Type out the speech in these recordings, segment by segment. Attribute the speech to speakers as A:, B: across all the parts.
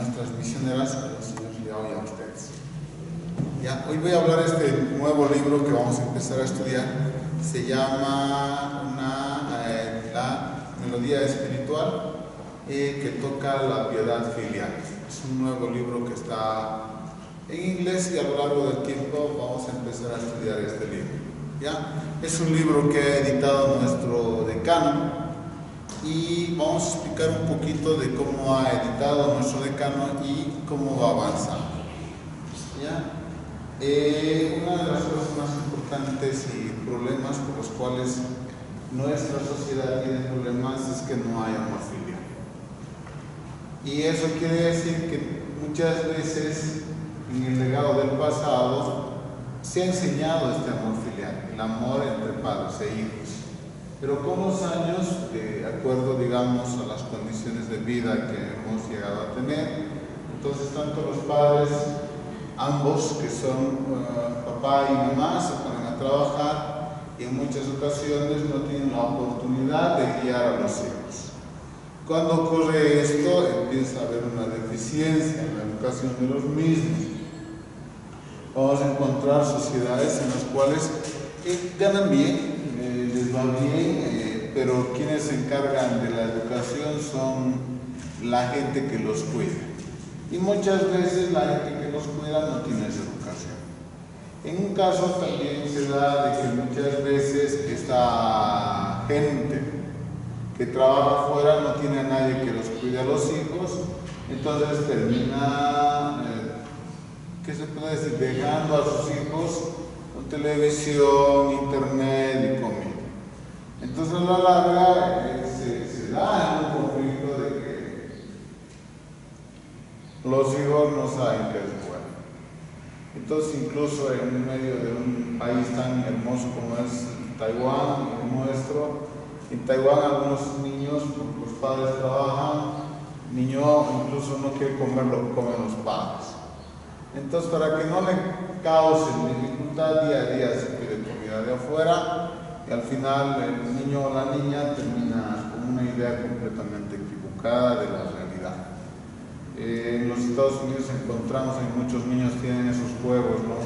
A: nuestras misioneras, al Señor Riao y a ustedes. Ya, hoy voy a hablar de este nuevo libro que vamos a empezar a estudiar. Se llama La Melodía Espiritual, que toca la piedad filial. Es un nuevo libro que está en inglés y a lo largo del tiempo vamos a empezar a estudiar este libro. ¿Ya? Es un libro que ha editado nuestro decano y vamos a explicar un poquito de cómo ha editado nuestro decano y cómo va avanzando. ¿Ya? Una de las cosas más importantes y problemas por los cuales nuestra sociedad tiene problemas es que no hay amor filial. Y eso quiere decir que muchas veces en el legado del pasado se ha enseñado este amor filial, el amor entre padres e hijos. Pero con los años, de acuerdo, digamos, a las condiciones de vida que hemos llegado a tener, entonces tanto los padres, ambos que son papá y mamá, se ponen a trabajar y en muchas ocasiones no tienen la oportunidad de guiar a los hijos. Cuando ocurre esto, empieza a haber una deficiencia en la educación de los mismos. Vamos a encontrar sociedades en las cuales ganan bien, les va bien, pero quienes se encargan de la educación son la gente que los cuida. Y muchas veces la gente que los cuida no tiene esa educación. En un caso también se da de que muchas veces esta gente que trabaja afuera no tiene a nadie que los cuide a los hijos, entonces termina, ¿qué se puede decir?, dejando a sus hijos con televisión, internet y comida. Entonces a la larga se da en un conflicto de que los hijos no saben qué es bueno. Entonces incluso en medio de un país tan hermoso como es Taiwán, el nuestro, en Taiwán algunos niños, los padres trabajan, el niño incluso no quiere comer lo que comen los padres. Entonces, para que no le causen dificultad, día a día se pide comida de afuera y al final el niño o la niña termina con una idea completamente equivocada de la realidad. En los Estados Unidos encontramos que muchos niños tienen esos juegos, ¿no?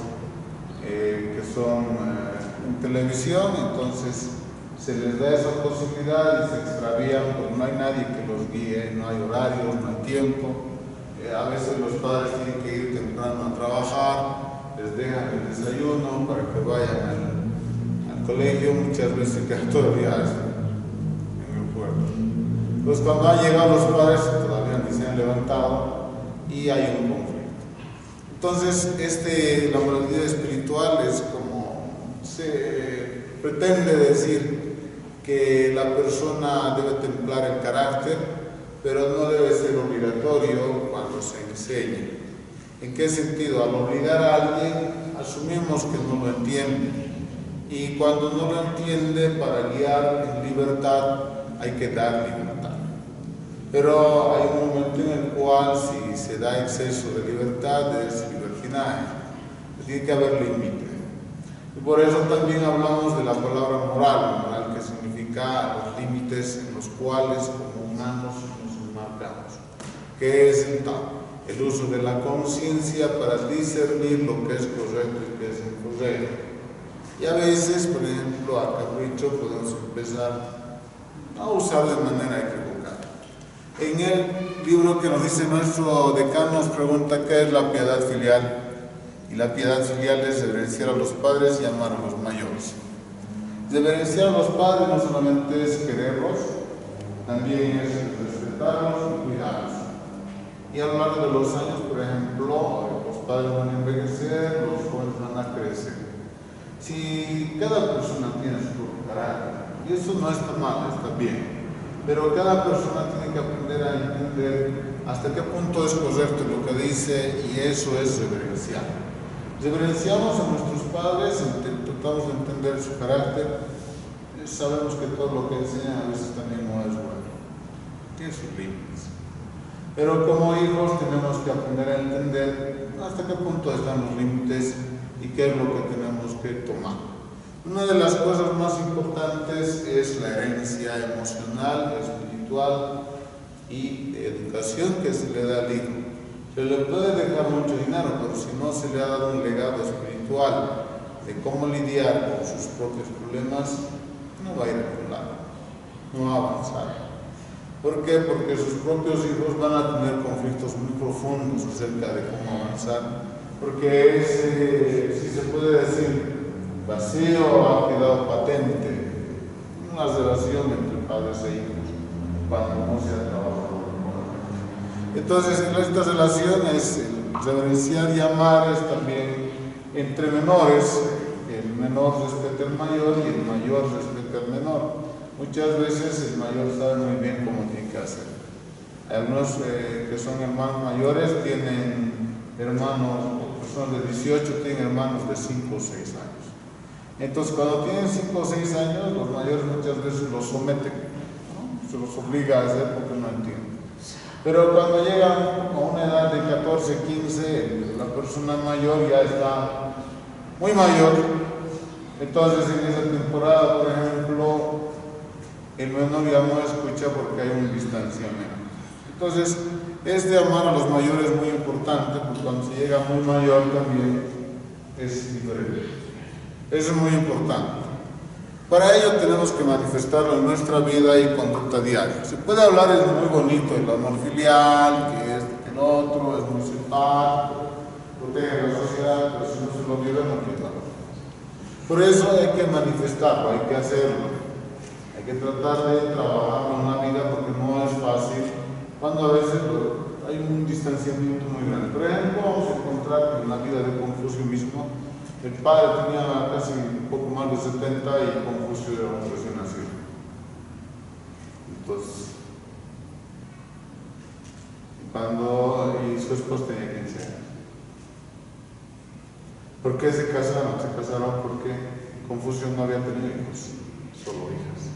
A: Que son en televisión, entonces se les da esa posibilidad y se extravían, porque no hay nadie que los guíe, no hay horarios, no hay tiempo. A veces los padres tienen que ir temprano a trabajar, les dejan el desayuno para que vayan al colegio, muchas veces se quedan todavía en el puerto. Entonces cuando han llegado los padres todavía ni se han levantado y hay un conflicto. Entonces la melodía espiritual es como se pretende decir que la persona debe templar el carácter, pero no debe ser obligatorio cuando se enseña. ¿En qué sentido? Al obligar a alguien, asumimos que no lo entiende. Y cuando no lo entiende, para guiar en libertad, hay que dar libertad. Pero hay un momento en el cual, si se da exceso de libertad, es libertinaje. Tiene que haber límite. Y por eso también hablamos de la palabra moral, que significa los límites en los cuales, como humanos, marcamos, que es el uso de la conciencia para discernir lo que es correcto y que es incorrecto. Y a veces, por ejemplo, a capricho podemos empezar a usar de manera equivocada. En el libro que nos dice nuestro decano nos pregunta qué es la piedad filial. Y la piedad filial es reverenciar a los padres y amar a los mayores. Reverenciar a los padres no solamente es quererlos, también es respetarlos y cuidarlos. Y a lo largo de los años, por ejemplo, los padres van a envejecer, los jóvenes van a crecer. Si cada persona tiene su propio carácter, y eso no está mal, está bien, pero cada persona tiene que aprender a entender hasta qué punto es correcto lo que dice, y eso es reverenciar. Reverenciamos a nuestros padres, tratamos de entender su carácter, sabemos que todo lo que enseñan a veces también no es bueno, tiene sus límites. Pero como hijos tenemos que aprender a entender hasta qué punto están los límites y qué es lo que tenemos que tomar. Una de las cosas más importantes es la herencia emocional, espiritual, y educación que se le da al hijo. Se le puede dejar mucho dinero, pero si no se le ha dado un legado espiritual de cómo lidiar con sus propios problemas, no va a ir a ningún lado, no va a avanzar. ¿Por qué? Porque sus propios hijos van a tener conflictos muy profundos acerca de cómo avanzar, porque ese, si se puede decir, vacío ha quedado patente, una relación entre padres e hijos, cuando no se ha trabajado. Entonces, en esta relación es reverenciar y amar es también entre menores, el menor respeta al mayor y el mayor respeta al menor. Muchas veces el mayor sabe muy bien cómo tiene que hacer. Algunos que son hermanos mayores tienen hermanos, personas de 18 tienen hermanos de 5 o 6 años. Entonces, cuando tienen 5 o 6 años, los mayores muchas veces los someten, ¿no? Se los obliga a hacer porque no entienden. Pero cuando llegan a una edad de 14, 15, la persona mayor ya está muy mayor. Entonces, en esa temporada, por ejemplo, el menor ya no escucha porque hay un distanciamiento. Entonces, este amar a los mayores es muy importante, porque cuando se llega muy mayor también es diferente. Eso es muy importante. Para ello tenemos que manifestarlo en nuestra vida y conducta diaria. Se puede hablar, es muy bonito, el amor filial, que es el otro, es muy simpático, protege la sociedad, pero si no se lo vive no queda. Por eso hay que manifestarlo, hay que hacerlo. Hay que tratar de trabajar en una vida porque no es fácil, cuando a veces hay un distanciamiento muy grande. Por ejemplo, vamos a encontrar que en la vida de Confucio mismo, el padre tenía casi un poco más de 70 y Confucio era un recién nacido. Entonces, y su esposa tenía 15 años. ¿Por qué se casaron? Se casaron porque Confucio no había tenido hijos, solo hijas.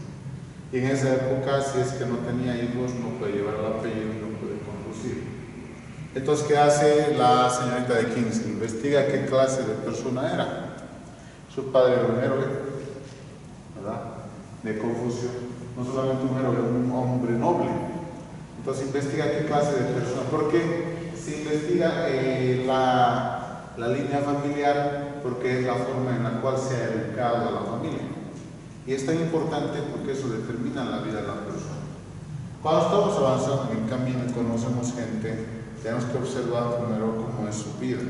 A: Y en esa época, si es que no tenía hijos, no puede llevar el apellido y no puede conducir. Entonces, ¿qué hace la señorita de 15? Investiga qué clase de persona era. Su padre era un héroe, ¿verdad? De Confucio. No solamente un héroe, un hombre noble. Entonces, investiga qué clase de persona. Porque se investiga la línea familiar, porque es la forma en la cual se ha educado a la familia. Y es tan importante porque eso determina la vida de la persona. Cuando estamos avanzando en el camino y conocemos gente, tenemos que observar primero cómo es su vida.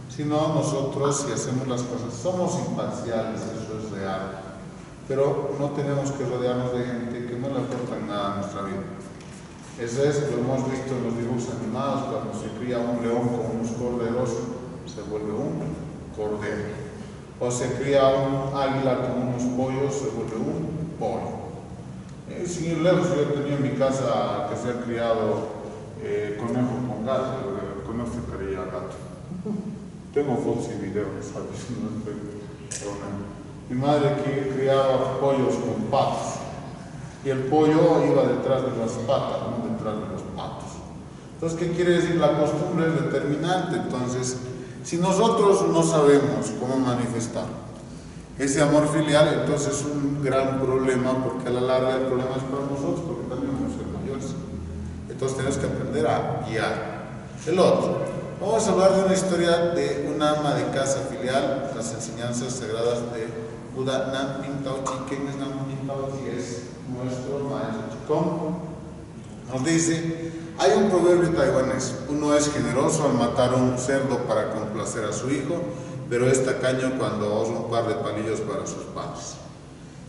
A: Si no, nosotros, si hacemos las cosas, somos imparciales, eso es real. Pero no tenemos que rodearnos de gente que no le aportan nada a nuestra vida. Eso es, lo hemos visto en los dibujos animados, cuando se cría un león con unos corderos, se vuelve un cordero. O se cría un águila con unos pollos, se vuelve un pollo. Sin ir lejos, yo tenía en mi casa que se ha criado conejo con gato, el conejo se creía gato. Tengo fotos y videos, ¿sabes? Mi madre criaba pollos con patos. Y el pollo iba detrás de las patas, no detrás de los patos. Entonces, ¿qué quiere decir? La costumbre es determinante. Entonces, si nosotros no sabemos cómo manifestar ese amor filial, entonces es un gran problema, porque a la larga el problema es para nosotros, porque también vamos a ser mayores. Entonces tenemos que aprender a guiar. El otro, vamos a hablar de una historia de una ama de casa filial, las enseñanzas sagradas de Buda Nanping Taochi. ¿Quién es Nanping Taochi? Es nuestro maestro Chikong. Nos dice, hay un proverbio taiwanés: uno es generoso al matar a un cerdo para complacer a su hijo, pero es tacaño cuando ahorra un par de palillos para sus padres.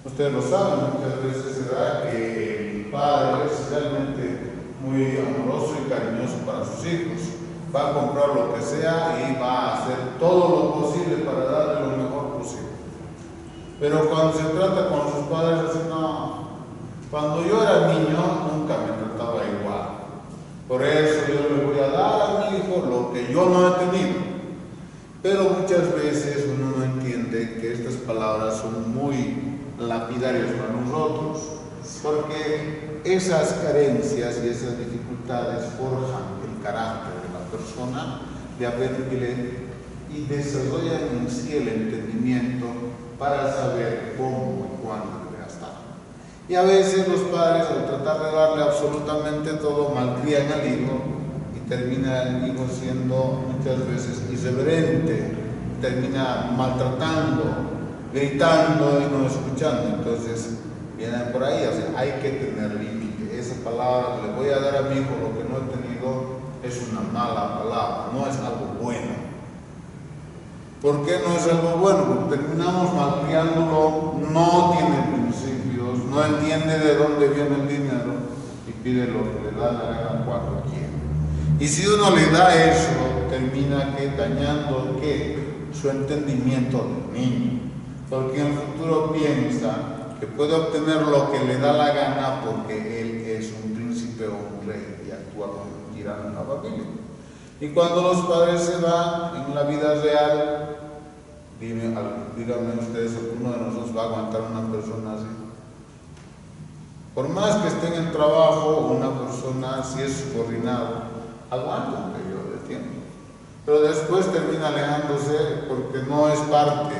A: Ustedes lo saben, muchas veces se da que el padre es realmente muy amoroso y cariñoso para sus hijos. Va a comprar lo que sea y va a hacer todo lo posible para darle lo mejor posible. Pero cuando se trata con sus padres, así no. Cuando yo era niño, nunca me trataba igual. Por eso yo le voy a dar a mi hijo lo que yo no he tenido. Pero muchas veces uno no entiende que estas palabras son muy lapidarias para nosotros, porque esas carencias y esas dificultades forjan el carácter de la persona, le aprenden y desarrollan en sí el entendimiento para saber cómo y cuándo debe gastar. Y a veces los padres, al tratar de darle absolutamente todo, malcrían al hijo y termina el hijo siendo muchas veces irreverente, termina maltratando, gritando y no escuchando. Entonces vienen por ahí, o sea, hay que tener límite. Esa palabra que le voy a dar a mi hijo, lo que no he tenido, es una mala palabra, no es algo bueno. ¿Por qué no es algo bueno? Porque terminamos malcriándolo, no tiene principios, no entiende de dónde viene el dinero y pide lo que le da la gana cuando quiere. Y si uno le da eso, termina dañando su entendimiento del niño. Porque en el futuro piensa que puede obtener lo que le da la gana porque él es un príncipe o un rey y actúa como un tirano en la familia. Y cuando los padres se van en la vida real, díganme ustedes, ¿alguno de nosotros va a aguantar una persona así? Por más que esté en el trabajo, una persona, si es subordinado, aguanta un periodo de tiempo. Pero después termina alejándose porque no es parte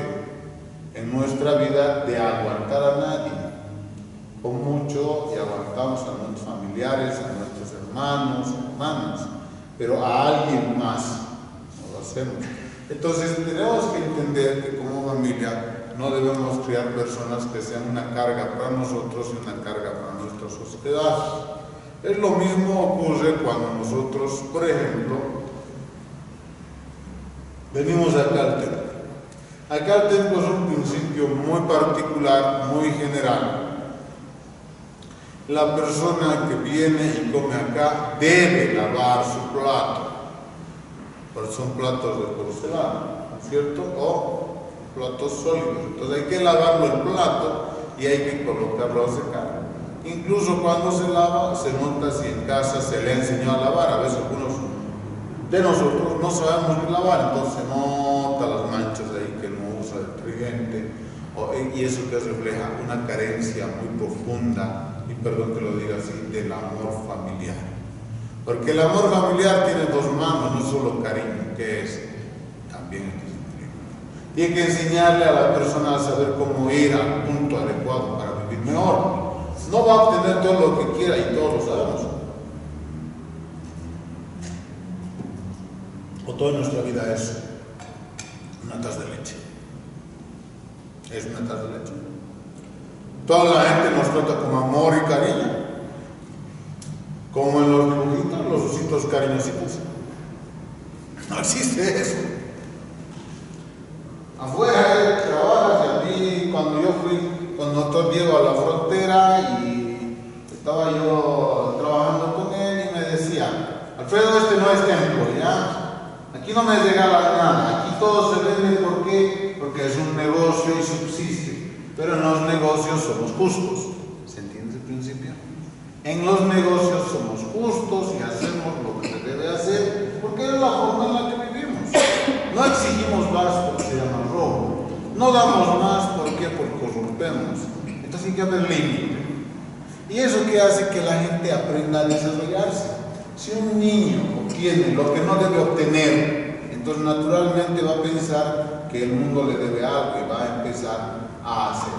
A: en nuestra vida de aguantar a nadie. Con mucho y aguantamos a nuestros familiares, a nuestros hermanos, hermanas, pero a alguien más no lo hacemos. Entonces tenemos que entender que como familia no debemos criar personas que sean una carga para nosotros y una carga para nuestra sociedad. Es lo mismo ocurre cuando nosotros, por ejemplo, venimos acá al templo. Acá el templo es un principio muy particular, muy general. La persona que viene y come acá debe lavar su plato. Porque son platos de porcelana, ¿no es cierto? O platos sólidos. Entonces hay que lavarlo el plato y hay que colocarlo a secar. Incluso cuando se lava, se nota si en casa se le enseñó a lavar. A veces algunos de nosotros no sabemos ni lavar, entonces se nota las manchas ahí que no usa detergente. Y eso que refleja una carencia muy profunda, y perdón que lo diga así, del amor familiar. Porque el amor familiar tiene dos manos, no es solo cariño, que es también disciplina. Y hay que enseñarle a la persona a saber cómo ir al punto adecuado para vivir mejor. No va a obtener todo lo que quiera y todos lo sabemos. O toda nuestra vida es una taza de leche. Es una taza de leche. Toda la gente nos trata con amor y cariño. Como en los dibujitos, los ositos cariñositos. No existe eso. Afuera trabajas y a mí, cuando yo fui con el doctor Diego a la frontera y estaba yo trabajando con él y me decía, Alfredo, este no es templo, ¿ya? Aquí no me regalas nada, aquí todo se vende, ¿por qué? Porque es un negocio y subsiste. Pero en los negocios somos justos. ¿Se entiende el principio? En los negocios somos justos y hacemos lo que se debe hacer porque es la forma en la que vivimos. No exigimos más porque se llama robo. No damos más porque corrompemos. Entonces hay que haber límite. Y eso que hace que la gente aprenda a desarrollarse. Si un niño obtiene lo que no debe obtener, entonces naturalmente va a pensar que el mundo le debe algo y va a empezar a hacer.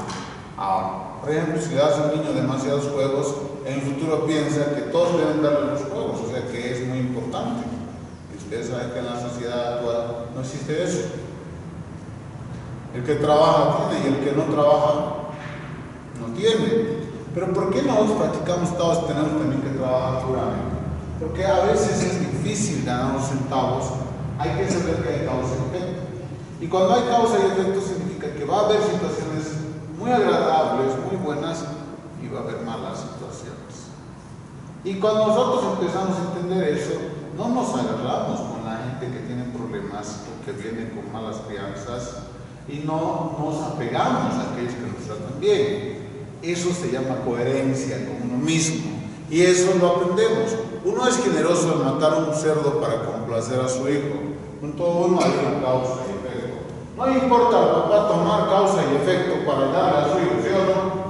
A: Ahora, por ejemplo, si le das a un niño demasiados juegos, en el futuro piensa que todos deben darle los juegos, o sea que es muy importante. Y ustedes saben que en la sociedad actual no existe eso. El que trabaja tiene y el que no trabaja no tiene. Pero ¿por qué nosotros practicamos todos tenemos también que trabajar duramente? Porque a veces es difícil ganar los centavos, hay que saber que hay causa y efecto. Y cuando hay causa y efecto significa que va a haber situaciones muy agradables, muy buenas, y va a haber malas situaciones. Y cuando nosotros empezamos a entender eso, no nos agarramos con la gente que tiene problemas o que viene con malas crianzas y no nos apegamos a aquellos que nos tratan bien. Eso se llama coherencia con uno mismo y eso lo aprendemos. Uno es generoso al matar un cerdo para complacer a su hijo. En todo uno hay una causa y efecto. No importa al papá tomar causa y efecto para ayudarle a su hijo, ¿sí o no?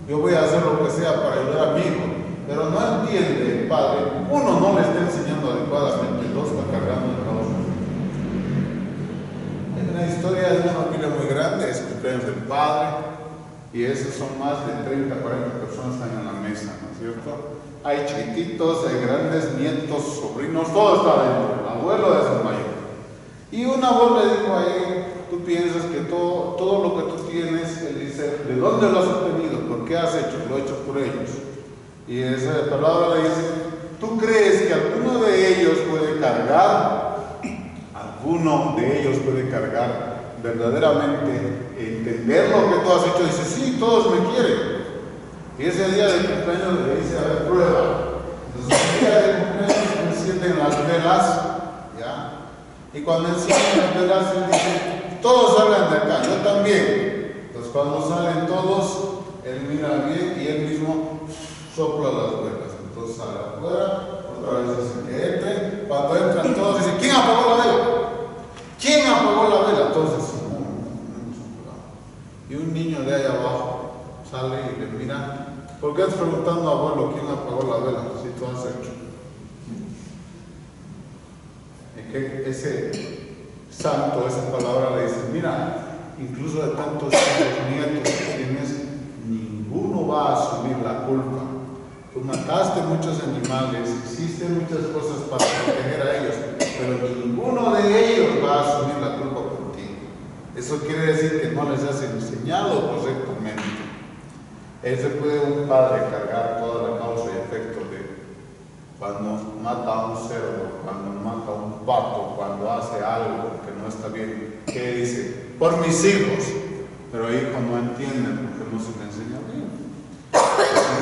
A: Yo voy a hacer lo que sea para ayudar a mi hijo, pero no entiende el padre. Uno no le está enseñando adecuadamente, dos está cargando de causa. Hay una historia de una familia muy grande, es el cumpleaños del padre, y esos son más de 30, 40 personas que están en la mesa, ¿no es cierto? Hay chiquititos, hay grandes, nietos, sobrinos, todo está dentro. El abuelo es el mayor. Y una voz le dijo ahí, tú piensas que todo lo que tú tienes, él dice, ¿de dónde lo has obtenido? ¿Por qué has hecho? Lo he hecho por ellos. Y esa palabra le dice, ¿tú crees que alguno de ellos puede cargar? ¿Alguno de ellos puede cargar verdaderamente, entender lo que tú has hecho? Dice, sí, todos me quieren. Y ese día de cumpleaños le dice, a ver, prueba. Entonces, el día de cumpleaños encienden las velas, ¿ya? Y cuando encienden las velas, él dice, todos salgan de acá, yo también. Entonces, cuando salen todos, él mira bien y él mismo sopla las velas. Entonces, sale afuera, otra vez dice que entren. Cuando entran todos, dice, ¿quién apagó la vela? ¿Quién apagó la vela? Entonces, y un niño de ahí abajo sale y le mira. ¿Por qué estás preguntando, abuelo, quién apagó la vela? Si tú has hecho. Es que ese santo, esa palabra le dice, mira, incluso de tantos nietos que tienes, ninguno va a asumir la culpa. Tú mataste muchos animales, hiciste muchas cosas para proteger a ellos, pero ninguno de ellos va a asumir la culpa por ti. Eso quiere decir que no les has enseñado correctamente. Ese puede un padre cargar toda la causa y efecto de cuando mata a un cerdo, cuando mata a un pato, cuando hace algo que no está bien. ¿Qué dice? Por mis hijos. Pero el hijo no entiende porque no se le enseña bien.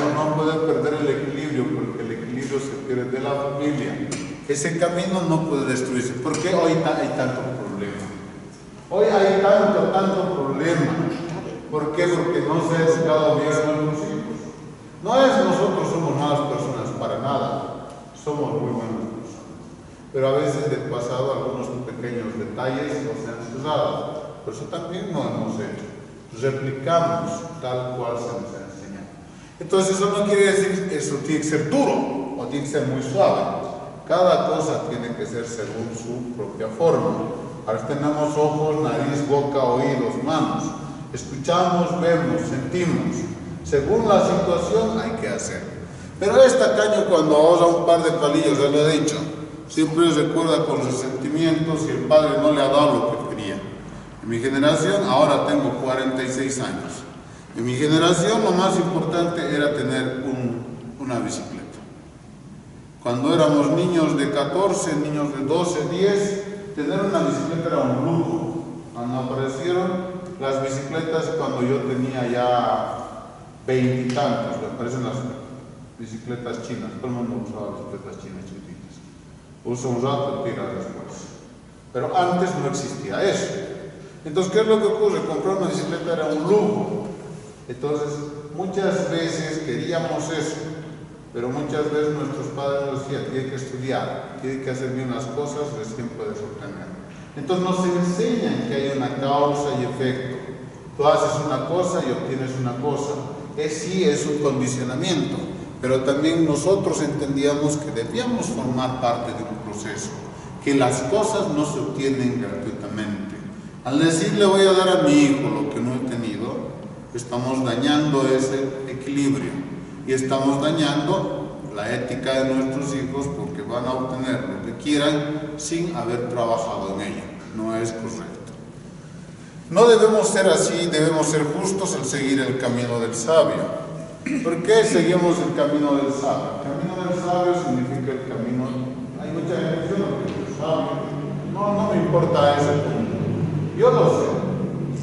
A: Uno no puede perder el equilibrio porque el equilibrio se pierde de la familia. Ese camino no puede destruirse. ¿Por qué hoy hay tanto problema? Hoy hay tanto problema. ¿Por qué? Porque no se ha educado bien a los hijos. No es nosotros somos malas personas, para nada. Somos muy buenas personas. Pero a veces del pasado algunos pequeños detalles no se han cerrado. Por eso también no hemos hecho. Replicamos tal cual se nos ha enseñado. Entonces eso no quiere decir que eso tiene que ser duro o tiene que ser muy suave. Cada cosa tiene que ser según su propia forma. Ahora tenemos ojos, nariz, boca, oídos, manos. Escuchamos, vemos, sentimos. Según la situación hay que hacer. Pero este tacaño cuando ahorra un par de palillos, ya lo he dicho, siempre recuerda con resentimientos y el padre no le ha dado lo que quería. En mi generación, ahora tengo 46 años. En mi generación lo más importante era tener una bicicleta. Cuando éramos niños de 14, niños de 12, 10, tener una bicicleta era un lujo. Cuando aparecieron las bicicletas, cuando yo tenía ya 20 y tantos, me parecen las bicicletas chinas. Todo el mundo usaba bicicletas chinas chiquitas. Usa un rato y tira después. Pero antes no existía eso. Entonces, ¿qué es lo que ocurre? Comprar una bicicleta era un lujo. Entonces, muchas veces queríamos eso, pero muchas veces nuestros padres nos decían, tiene que estudiar, tiene que hacer bien las cosas, recién puedes obtener. Entonces nos enseñan que hay una causa y efecto. Tú haces una cosa y obtienes una cosa. Sí, es un condicionamiento, pero también nosotros entendíamos que debíamos formar parte de un proceso, que las cosas no se obtienen gratuitamente. Al decir le voy a dar a mi hijo lo que no he tenido, estamos dañando ese equilibrio y estamos dañando la ética de nuestros hijos porque van a obtener lo que quieran sin haber trabajado en ello. No es correcto. No debemos ser así, debemos ser justos al seguir el camino del sabio. ¿Por qué seguimos el camino del sabio? El camino del sabio significa el camino. Hay mucha gente que no es sabio. No me importa ese punto. Yo lo sé.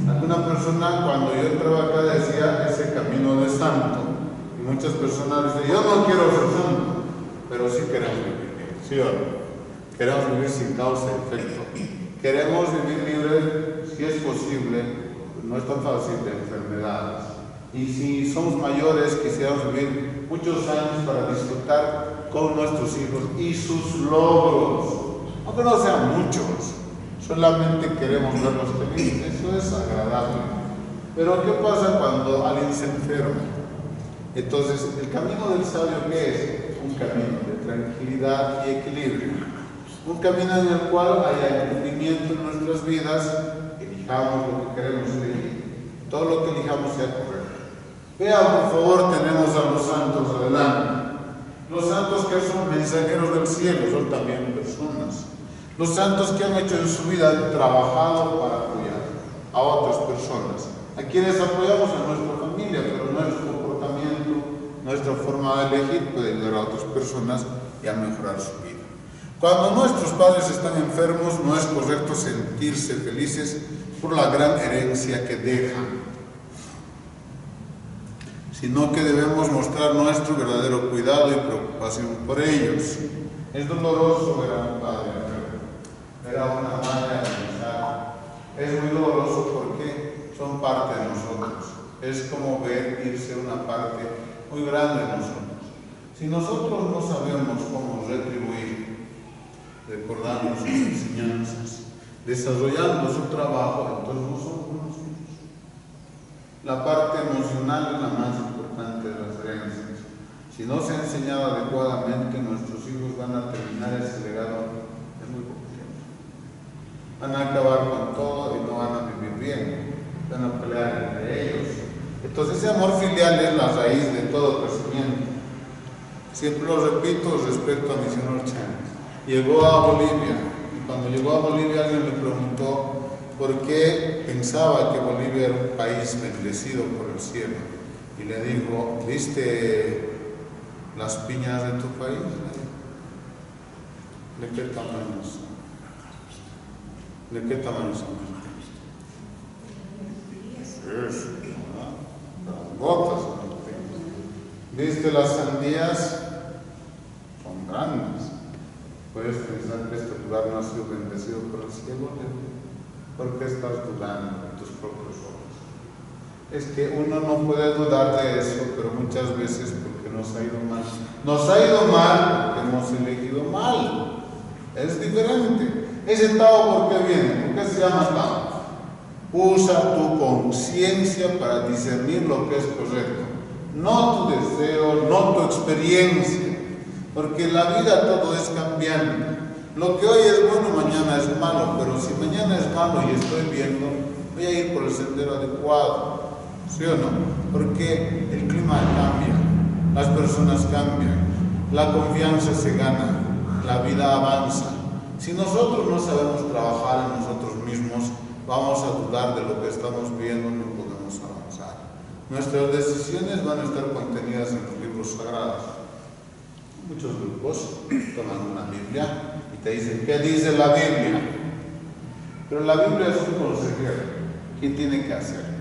A: Alguna persona cuando yo entraba acá decía ese camino de santo. Y muchas personas dicen, yo no quiero ser santo, pero sí queremos vivir, ¿sí o no? Queremos vivir sin causa y efecto. Queremos vivir libres, si es posible, no es tan fácil, de enfermedades. Y si somos mayores, quisiéramos vivir muchos años para disfrutar con nuestros hijos y sus logros. Aunque no sean muchos, solamente queremos verlos felices, eso es agradable. Pero ¿qué pasa cuando alguien se enferma? Entonces, el camino del sabio, ¿qué es? Un camino de tranquilidad y equilibrio. Un camino en el cual haya entendimiento en nuestras vidas, elijamos lo que queremos elegir. Todo lo que elijamos sea correcto. Vean, por favor, tenemos a los santos adelante. Los santos que son mensajeros del cielo son también personas. Los santos que han hecho en su vida, han trabajado para apoyar a otras personas. A quienes apoyamos a nuestra familia, pero nuestro comportamiento, nuestra forma de elegir puede ayudar a otras personas y a mejorar su vida. Cuando nuestros padres están enfermos, no es correcto sentirse felices por la gran herencia que dejan, sino que debemos mostrar nuestro verdadero cuidado y preocupación por ellos. Es doloroso ver a un padre enfermo, ver a una madre agonizar. Es muy doloroso porque son parte de nosotros. Es como ver irse una parte muy grande de nosotros. Si nosotros no sabemos cómo retribuir, recordando sus enseñanzas, desarrollando su trabajo, entonces no somos buenos hijos. La parte emocional es la más importante de las herencias. Si no se ha enseñado adecuadamente, nuestros hijos van a terminar ese legado en muy poco tiempo. Van a acabar con todo y no van a vivir bien. Van a pelear entre ellos. Entonces ese amor filial es la raíz de todo crecimiento. Siempre lo repito respecto a mi señor Chan. Llegó a Bolivia y cuando llegó a Bolivia alguien le preguntó por qué pensaba que Bolivia era un país bendecido por el cielo. Y le dijo, ¿viste las piñas de tu país? ¿De qué tamaño son? ¿De qué tamaño son? Eso, las gotas. ¿Viste las sandías? Son grandes. ¿Puedes pensar que este lugar no ha sido bendecido por el cielo? ¿Por qué estás dudando en tus propios ojos? Es que uno no puede dudar de eso, pero muchas veces porque nos ha ido mal. Nos ha ido mal porque hemos elegido mal. Es diferente. Ese Tao, ¿por qué viene? ¿Por qué se llama Tao? Usa tu conciencia para discernir lo que es correcto. No tu deseo, no tu experiencia. Porque en la vida todo es cambiante. Lo que hoy es bueno, mañana es malo. Pero si mañana es malo y estoy viendo, voy a ir por el sendero adecuado. ¿Sí o no? Porque el clima cambia, las personas cambian, la confianza se gana, la vida avanza. Si nosotros no sabemos trabajar en nosotros mismos, vamos a dudar de lo que estamos viendo, no podemos avanzar. Nuestras decisiones van a estar contenidas en los libros sagrados. Muchos grupos toman una Biblia y te dicen, ¿qué dice la Biblia? Pero la Biblia es un consejero. ¿Qué tiene que hacer?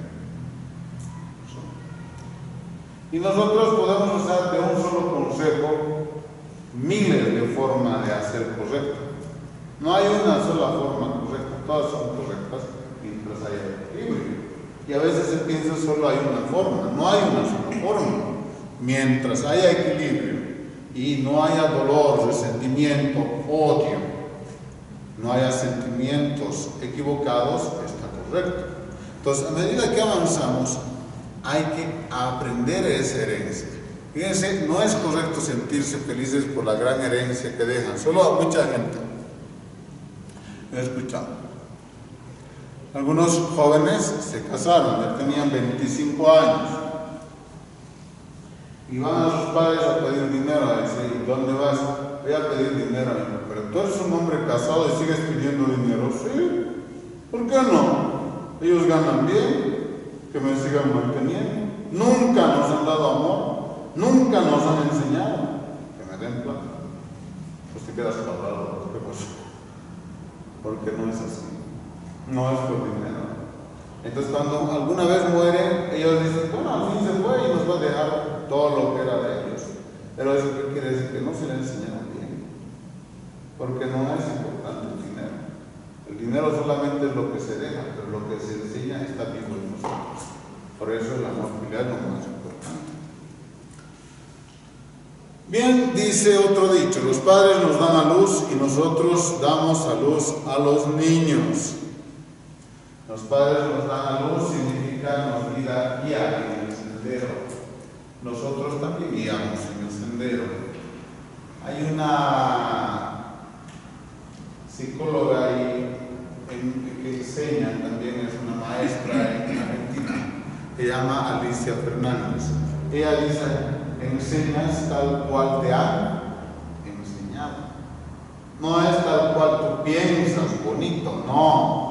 A: Y nosotros podemos usar de un solo consejo miles de formas de hacer correcto. No hay una sola forma correcta, todas son correctas mientras haya equilibrio. Y a veces se piensa solo hay una forma, no hay una sola forma. Mientras haya equilibrio y no haya dolor, resentimiento, odio, no haya sentimientos equivocados, está correcto. Entonces, a medida que avanzamos, hay que aprender esa herencia. Fíjense, no es correcto sentirse felices por la gran herencia que dejan. Solo a mucha gente he escuchado. Algunos jóvenes se casaron, ya tenían 25 años. Y van a sus padres a pedir dinero, a decir, ¿dónde vas? Voy a pedir dinero. Pero tú eres un hombre casado y sigues pidiendo dinero. Sí, ¿por qué no? Ellos ganan bien. Que me sigan manteniendo. Nunca nos han dado amor, nunca nos han enseñado que me den plata. Pues te quedas parado, ¿qué pasó? Porque no es así, no es por dinero. Entonces cuando alguna vez mueren, ellos dicen, bueno, al fin se fue y nos va a dejar todo lo que era de ellos. Pero eso quiere decir que no se le enseñaron bien, porque no es importante el dinero. El dinero solamente es lo que se deja, pero lo que se enseña está vivo en nosotros. Por eso el amor filial es lo más importante. Bien, dice otro dicho, los padres nos dan a luz y nosotros damos a luz a los niños. Los padres nos dan a luz significa nos guían en el sendero. Nosotros también guiamos en el sendero. Hay una psicóloga ahí que enseña, también es una maestra en Argentina, se llama Alicia Fernández. Ella dice, enseñas tal cual te han enseñado. No es tal cual tú piensas, bonito, no.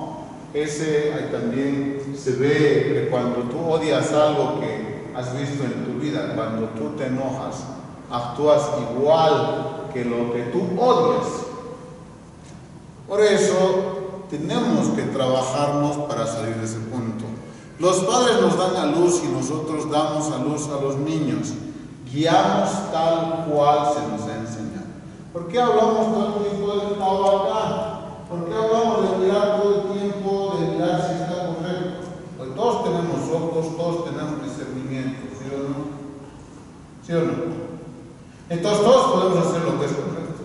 A: Ahí también se ve que cuando tú odias algo que has visto en tu vida, cuando tú te enojas, actúas igual que lo que tú odias. Por eso tenemos que trabajarnos para salir de ese punto. Los padres nos dan a luz y nosotros damos a luz a los niños. Guiamos tal cual se nos ha enseñado. ¿Por qué hablamos todo el tiempo del estado acá? ¿Por qué hablamos de mirar todo el tiempo, de mirar si está correcto? Pues todos tenemos ojos, todos tenemos discernimiento, ¿sí o no? ¿Sí o no? Entonces todos podemos hacer lo que es correcto.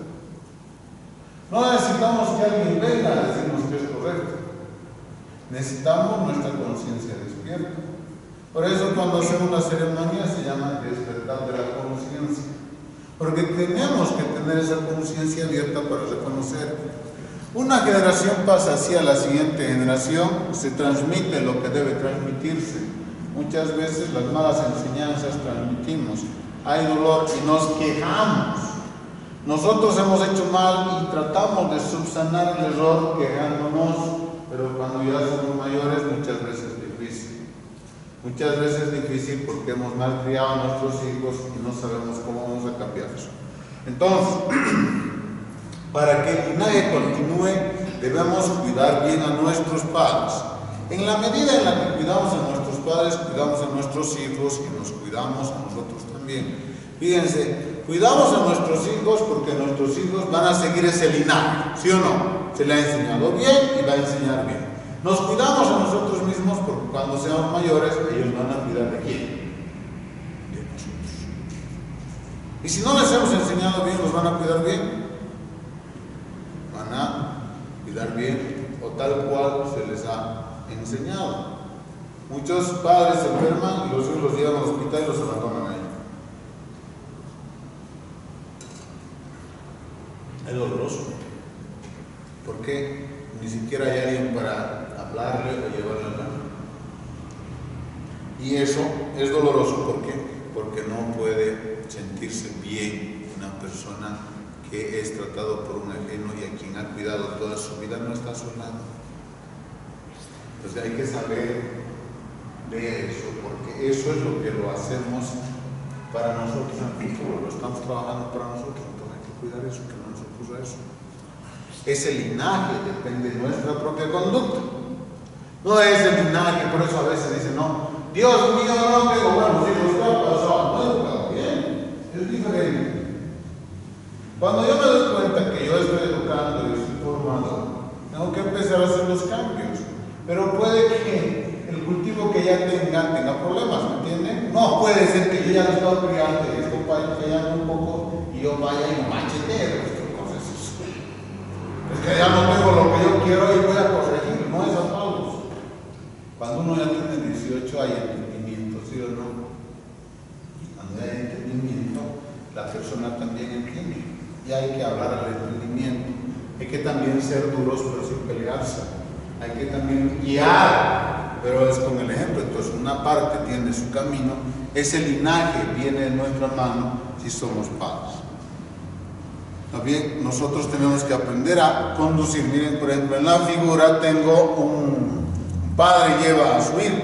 A: No necesitamos que alguien venga a decirnos que es correcto. Necesitamos nuestra conciencia despierta. Por eso cuando hacemos una ceremonia se llama despertar de la conciencia. Porque tenemos que tener esa conciencia abierta para reconocer. Una generación pasa hacia la siguiente generación, se transmite lo que debe transmitirse. Muchas veces las malas enseñanzas transmitimos. Hay dolor y nos quejamos. Nosotros hemos hecho mal y tratamos de subsanar el error quejándonos, pero cuando ya somos mayores muchas veces es difícil. Muchas veces es difícil porque hemos malcriado a nuestros hijos y no sabemos cómo vamos a cambiar eso. Entonces, para que el linaje continúe, debemos cuidar bien a nuestros padres. En la medida en la que cuidamos a nuestros padres, cuidamos a nuestros hijos y nos cuidamos a nosotros también. Fíjense, cuidamos a nuestros hijos porque nuestros hijos van a seguir ese linaje, ¿sí o no? Se le ha enseñado bien y va a enseñar bien. Nos cuidamos a nosotros mismos porque cuando seamos mayores, ellos van a cuidar de quién? De nosotros. Y si no les hemos enseñado bien, ¿los van a cuidar bien? Van a cuidar bien o tal cual se les ha enseñado. Muchos padres se enferman y los hijos los llevan al hospital y los abandonan ahí. Es doloroso. ¿Por qué? Ni siquiera hay alguien para hablarle o llevarle la mano. Y eso es doloroso. ¿Por qué? Porque no puede sentirse bien una persona que es tratado por un ajeno y a quien ha cuidado toda su vida no está a su lado. Entonces hay que saber de eso, porque eso es lo que lo hacemos para nosotros en el futuro, lo estamos trabajando para nosotros, entonces hay que cuidar eso, que no nos ocurra eso. Ese linaje depende de nuestra propia conducta. No es el linaje, por eso a veces dicen, no, Dios mío, no tengo buenos hijos, ¿qué ha pasado? No he educado bien, es diferente. Cuando yo me doy cuenta que yo estoy educando y estoy formando, tengo que empezar a hacer los cambios. Pero puede que el cultivo que ya tenga problemas, ¿me entienden? No puede ser que yo ya lo he estado criando y esto vaya fallando un poco y yo vaya y machetero. Es que ya no tengo lo que yo quiero y voy a corregir, no es a todos. Cuando uno ya tiene 18 hay entendimiento, ¿sí o no? Cuando hay entendimiento, la persona también entiende. Y hay que hablar al entendimiento. Hay que también ser duros pero sin pelearse. Hay que también guiar, pero es con el ejemplo. Entonces una parte tiene su camino. Ese linaje viene de nuestra mano si somos padres. También nosotros tenemos que aprender a conducir. Miren, por ejemplo, en la figura tengo un padre lleva a su hijo.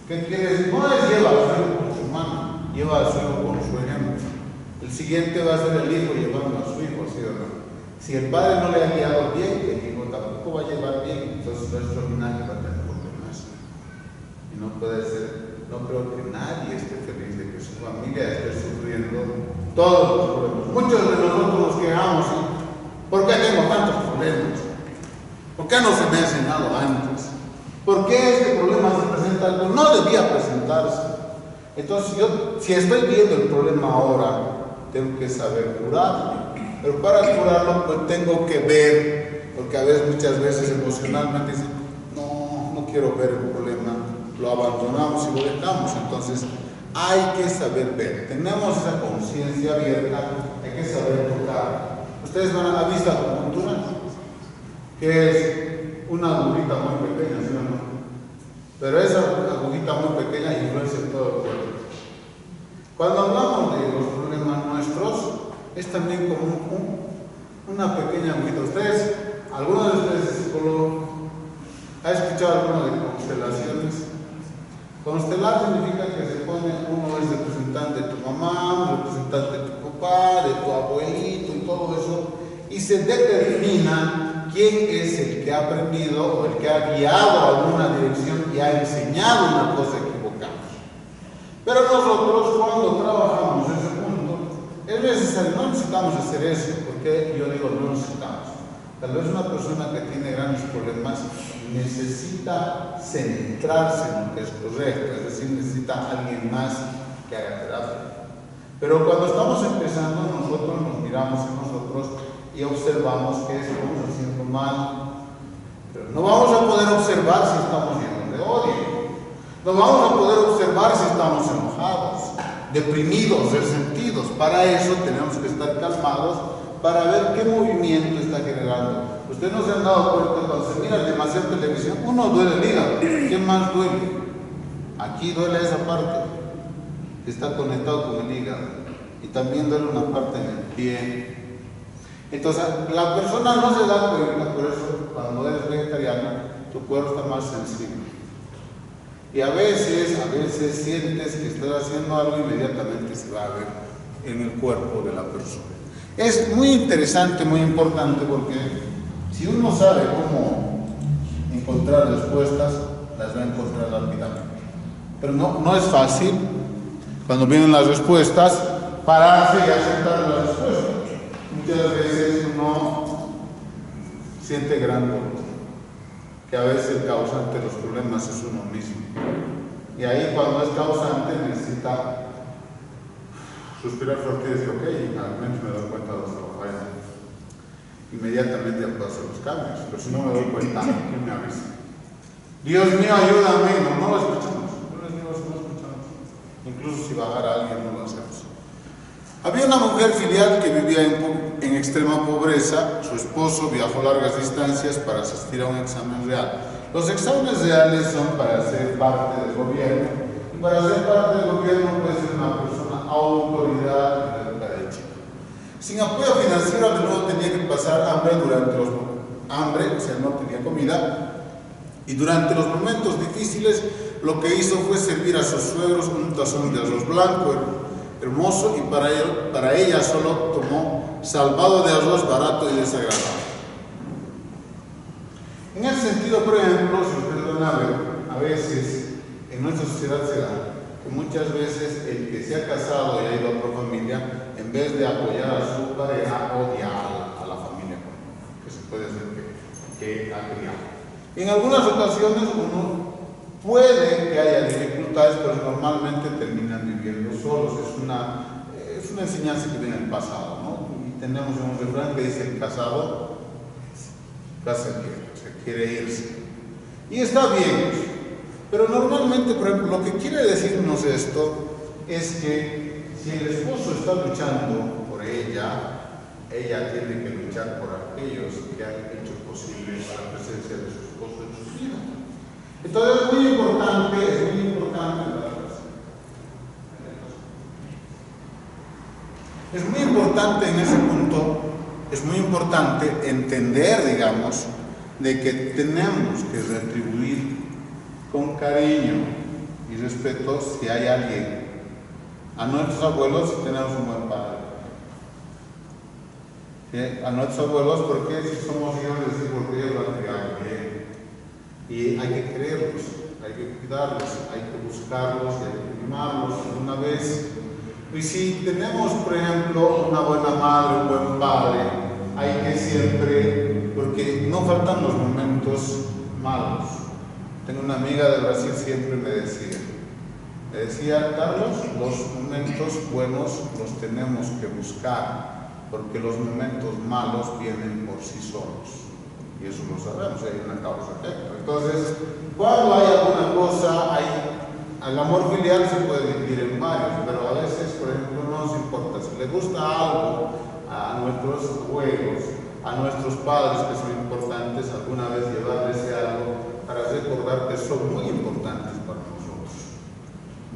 A: ¿Qué quiere decir? No es lleva a su hijo con su mano, lleva a su hijo con su ejemplo. El siguiente va a ser el hijo llevando a su hijo, ¿sí o no? Si el padre no le ha guiado bien, el hijo tampoco va a llevar bien, entonces nuestro linaje va a tener problemas. Y no puede ser, no creo que nadie esté feliz de que su familia esté sufriendo todos los problemas. Muchos de nosotros nos quejamos, ¿sí? ¿Por qué tengo tantos problemas? ¿Por qué no se me ha enseñado antes? ¿Por qué este problema se presenta? No debía presentarse. Entonces yo, si estoy viendo el problema ahora, tengo que saber curarlo. Pero para curarlo, pues tengo que ver, porque muchas veces emocionalmente dicen, no quiero ver el problema, lo abandonamos y lo dejamos. Entonces hay que saber ver. Tenemos esa conciencia abierta, hay que saber tocar. Ustedes han visto la acupuntura, que es una agujita muy pequeña, ¿sí o no? Pero esa agujita cosita muy pequeña influencia en todo el cuerpo. Cuando hablamos de los problemas nuestros, es también como una pequeña agüita. Ustedes, alguno de ustedes es psicólogo, ¿ha escuchado alguno de constelaciones? Constelar significa que se pone, uno es representante de tu mamá, representante de tu papá, de tu abuelito y todo eso, y se determina quién es el que ha aprendido o el que ha guiado a alguna dirección y ha enseñado una cosa equivocada. Pero nosotros, cuando trabajamos ese punto, es necesario, no necesitamos hacer eso, porque yo digo no necesitamos. Tal vez una persona que tiene grandes problemas necesita centrarse en lo que es correcto, es decir, necesita alguien más que haga terapia. Pero cuando estamos empezando, nosotros nos miramos en nosotros y observamos que estamos haciendo mal. Pero no vamos a poder observar si estamos llenos de odio. No vamos a poder observar si estamos enojados, deprimidos, resentidos. Para eso tenemos que estar calmados para ver qué movimiento está generando. Ustedes no se han dado cuenta cuando se mira demasiada televisión, uno duele el hígado. ¿Qué más duele? Aquí duele esa parte que está conectado con el hígado y también duele una parte en el pie. Entonces la persona no se da cuenta, por eso cuando eres vegetariano tu cuerpo está más sensible. Y a veces sientes que estás haciendo algo, inmediatamente se va a ver en el cuerpo de la persona. Es muy interesante, muy importante, porque si uno sabe cómo encontrar respuestas, las va a encontrar rápidamente. Pero no es fácil, cuando vienen las respuestas, pararse y aceptar las respuestas. Muchas veces uno siente gran dolor, que a veces el causante de los problemas es uno mismo. Y ahí, cuando es causante, necesita suspirar fuerte y decir, ok, al menos me doy cuenta de los trabajos. Inmediatamente paso los cambios, pero si no me doy cuenta, ¿quién me avisa? Dios mío, ayúdame, no lo escuchamos. No escuchamos. Incluso si bajara alguien, no lo hacemos. Había una mujer filial que vivía en extrema pobreza. Su esposo viajó largas distancias para asistir a un examen real. Los exámenes reales son para ser parte del gobierno, y para ser parte del gobierno puede ser una persona autoridad en la derecha. Sin apoyo financiero, a menudo tenía que pasar hambre o sea, no tenía comida, y durante los momentos difíciles lo que hizo fue servir a sus suegros un tazón de arroz blanco hermoso, y para ella solo tomó salvado de arroz barato y desagradable. En ese sentido, por ejemplo, si ustedes van a ver, a veces en nuestra sociedad se da que muchas veces el que se ha casado y ha ido a otra familia, en vez de apoyar a su pareja, odia a la familia que se puede hacer que ha criado. En algunas ocasiones uno puede que haya dificultades, pero normalmente terminan viviendo solos. Es una enseñanza que viene del pasado, ¿no? Y tenemos un refrán que dice: el casado quiere irse. Y está bien, pero normalmente, por ejemplo, lo que quiere decirnos esto es que si el esposo está luchando por ella tiene que luchar por aquellos que han hecho posible la presencia de su esposo en su vida. Entonces es muy importante en ese punto, es muy importante entender, digamos, de que tenemos que retribuir con cariño y respeto si hay alguien. A nuestros abuelos, si tenemos un buen padre. ¿Sí? A nuestros abuelos, porque si somos hijos, decir, porque ellos lo han criado bien. Y hay que quererlos, hay que cuidarlos, hay que buscarlos, hay que mimarlos alguna vez. Y si tenemos, por ejemplo, una buena madre, un buen padre, hay que siempre, porque no faltan los momentos malos. Tengo una amiga de Brasil, siempre me decía, Carlos, los momentos buenos los tenemos que buscar, porque los momentos malos vienen por sí solos. Y eso lo sabemos, hay una causa-efecto. Entonces, cuando hay alguna cosa, el amor filial se puede dividir en varios, pero a veces, por ejemplo, no nos importa. Si le gusta algo a nuestros abuelos, a nuestros padres que son importantes, alguna vez llevarles algo para recordar que son muy importantes para nosotros.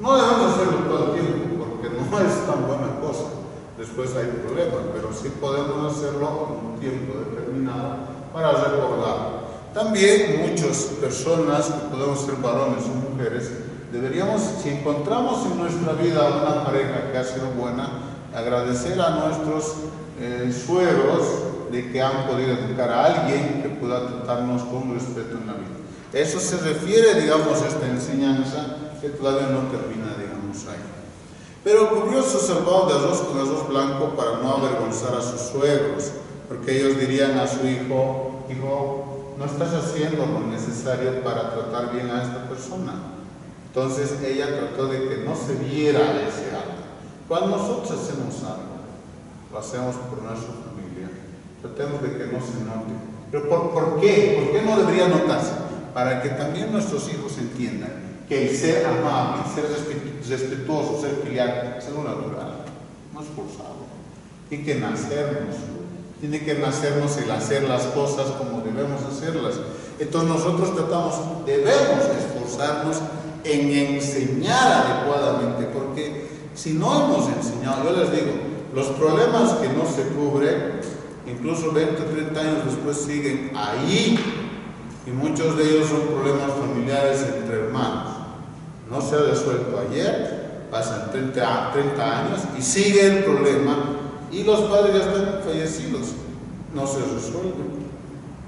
A: No debemos hacerlo todo el tiempo, porque no es tan buena cosa. Después hay problemas, pero sí podemos hacerlo en un tiempo determinado para recordar. También muchas personas, que podemos ser varones o mujeres, deberíamos, si encontramos en nuestra vida una pareja que ha sido buena, agradecer a nuestros suegros de que han podido educar a alguien que pueda tratarnos con respeto en la vida. Eso se refiere, digamos, a esta enseñanza que todavía no termina, digamos, ahí. Pero curioso salvado de arroz con arroz blanco para no avergonzar a sus suegros, porque ellos dirían a su hijo: hijo, no estás haciendo lo necesario para tratar bien a esta persona. Entonces ella trató de que no se viera ese acto. Cuando nosotros hacemos algo, lo hacemos por nuestra familia, tratemos de que no se note. Pero ¿por qué? ¿Por qué no debería notarse? Para que también nuestros hijos entiendan que el ser amable, ser respetuoso, ser filial, es algo natural, no es forzado. Tiene que nacernos el hacer las cosas como debemos hacerlas. Entonces nosotros debemos esforzarnos en enseñar adecuadamente, porque si no hemos enseñado, yo les digo, los problemas que no se cubren, incluso 20 o 30 años después siguen ahí, y muchos de ellos son problemas familiares entre hermanos. No se ha resuelto ayer, pasan 30 años y sigue el problema, y los padres ya están fallecidos, no se resuelven.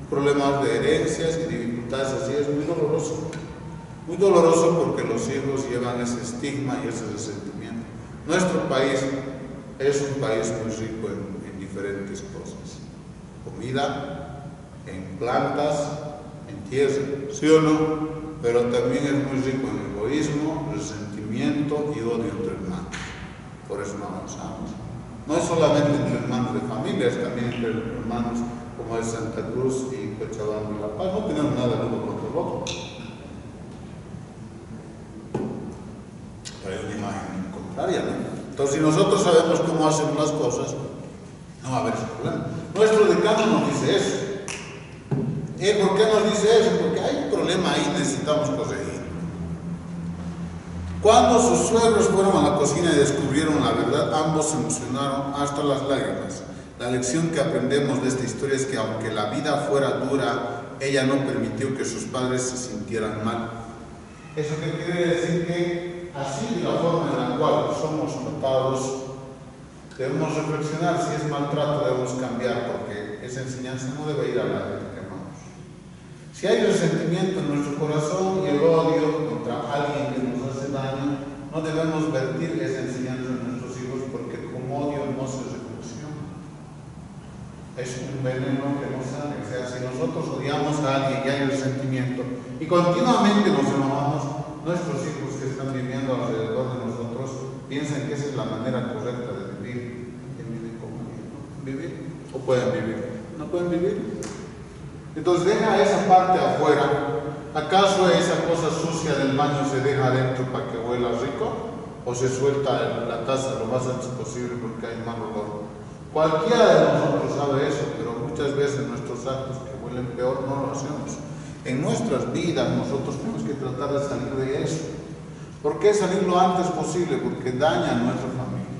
A: Problemas de herencias y dificultades así, es muy doloroso porque los hijos llevan ese estigma y ese resentimiento. Nuestro país es un país muy rico en diferentes cosas: comida, en plantas, en tierra, ¿sí o no? Pero también es muy rico en egoísmo, resentimiento y odio entre hermanos. Por eso no avanzamos. No es solamente entre hermanos de familia, es también entre hermanos como es Santa Cruz y Cochabamba y La Paz. No tenemos nada de uno contra el otro. Pero hay una imagen contraria, ¿no? Entonces, si nosotros sabemos cómo hacemos las cosas, no va a haber ese problema. Nuestro decano nos dice eso. ¿Por qué nos dice eso? Porque hay un problema ahí, necesitamos corregir. Cuando sus suegros fueron a la cocina y descubrieron la verdad, ambos se emocionaron hasta las lágrimas. La lección que aprendemos de esta historia es que aunque la vida fuera dura, ella no permitió que sus padres se sintieran mal. ¿Eso qué quiere decir? Que así, de la forma en la cual somos tratados, debemos reflexionar. Si es maltrato, debemos cambiar, porque esa enseñanza no debe ir a la gente. Si hay resentimiento en nuestro corazón y el odio contra alguien que nos hace daño, no debemos vertir esa enseñanza en nuestros hijos, porque con odio no se reflexiona. Es un veneno que no sale. O sea, si nosotros odiamos a alguien y hay resentimiento y continuamente nos enojamos, nuestros hijos que están viviendo alrededor de nosotros piensan que esa es la manera correcta de vivir. ¿Quién vive como vivir? ¿O pueden vivir? ¿No pueden vivir? Entonces deja esa parte afuera. ¿Acaso esa cosa sucia del baño se deja adentro para que huela rico? ¿O se suelta la taza lo más antes posible porque hay mal olor? Cualquiera de nosotros sabe eso, pero muchas veces nuestros actos que huelen peor no lo hacemos. En nuestras vidas nosotros tenemos que tratar de salir de eso. ¿Por qué salir lo antes posible? Porque daña a nuestra familia.